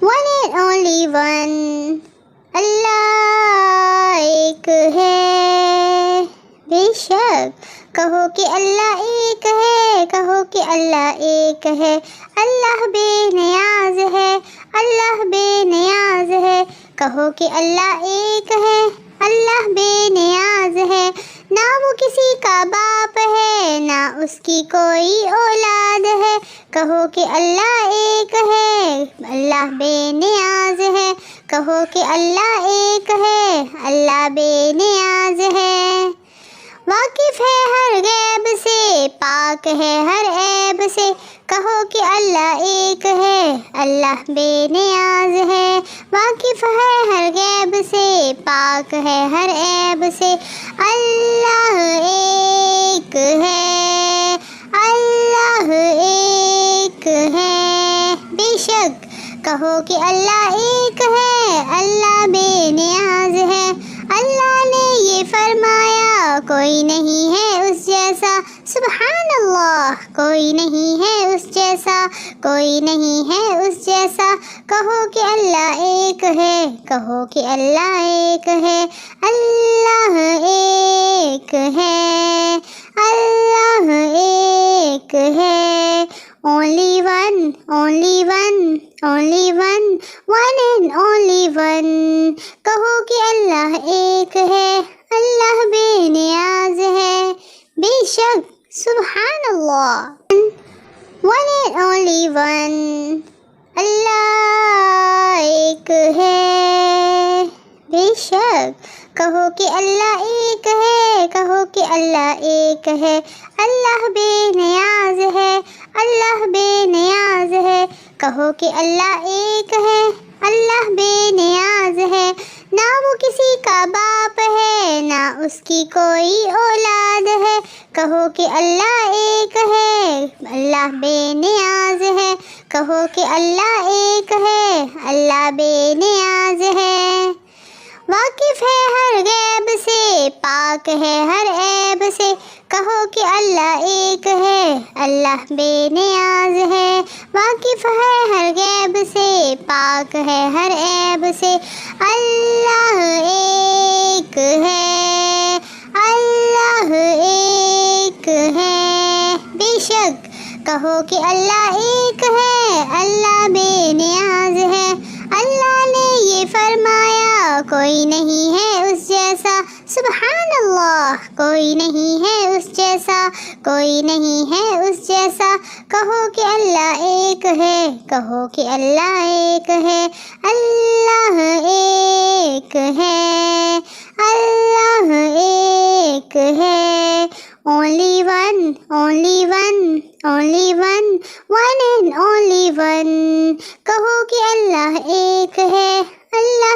one and only one اللہ ایک ہے بے شک کہو کہ اللہ ایک ہے کہو کہ اللہ ایک ہے اللہ بے نیاز ہے اللہ بے نیاز ہے کہو کہ اللہ ایک ہے اللہ بے نیاز ہے نہ وہ کسی کا باپ ہے نہ اس کی کوئی اولاد ہے کہو کہ اللہ ایک ہے اللہ بے نیاز ہے کہو کہ اللہ ایک ہے اللہ بے نیاز ہے واقف ہے ہر غیب سے پاک ہے ہر عیب سے کہو کہ اللہ ایک ہے اللہ بے نیاز ہے واقف ہے ہر غیب سے پاک ہے ہر عیب سے اللہ ایک ہے اللہ ایک ہے بے شک کہو کہ اللہ ایک ہے اللہ بے نیاز ہے اللہ نے یہ فرمایا کوئی نہیں ہے اس جیسا سبحان اللہ کوئی نہیں ہے اس جیسا کوئی نہیں ہے اس جیسا کہو کہ اللہ ایک ہے کہو کہ اللہ ایک ہے اللہ ایک ہے اللہ ایک ہے only one only one only one one and only one کہو کہ اللہ ایک ہے اللہ بے نیاز ہے بے شک سبحان اللہ one and only one اللہ ایک ہے بے شک کہو کہ اللہ ایک ہے کہو کہ اللہ ایک ہے اللہ بے نیاز ہے اللہ بے نیاز ہے کہو کہ اللہ ایک ہے اللہ بے نیاز ہے نہ وہ کسی کا باپ ہے نہ اس کی کوئی اولاد ہے کہو کہ اللہ ایک ہے اللہ بے نیاز ہے کہو کہ اللہ ایک ہے اللہ بے نیاز ہے واقف ہے ہر غیب سے پاک ہے ہر عیب سے کہو کہ اللہ ایک ہے اللہ بے نیاز ہے واقف ہے ہر غیب سے پاک ہے ہر عیب سے اللہ ایک ہے اللہ ایک ہے بے شک کہو کہ اللہ ایک ہے اللہ بے نیاز ہے اللہ نے یہ فرمایا کوئی نہیں ہے اس جیسا سبحان اللہ کوئی نہیں ہے اس جیسا کوئی نہیں ہے اس جیسا کہو کہ اللہ ایک ہے کہو کہ اللہ ایک ہے اللہ ایک ہے اللہ ایک ہے only one only one only one one and only one کہو کہ اللہ ایک ہے اللہ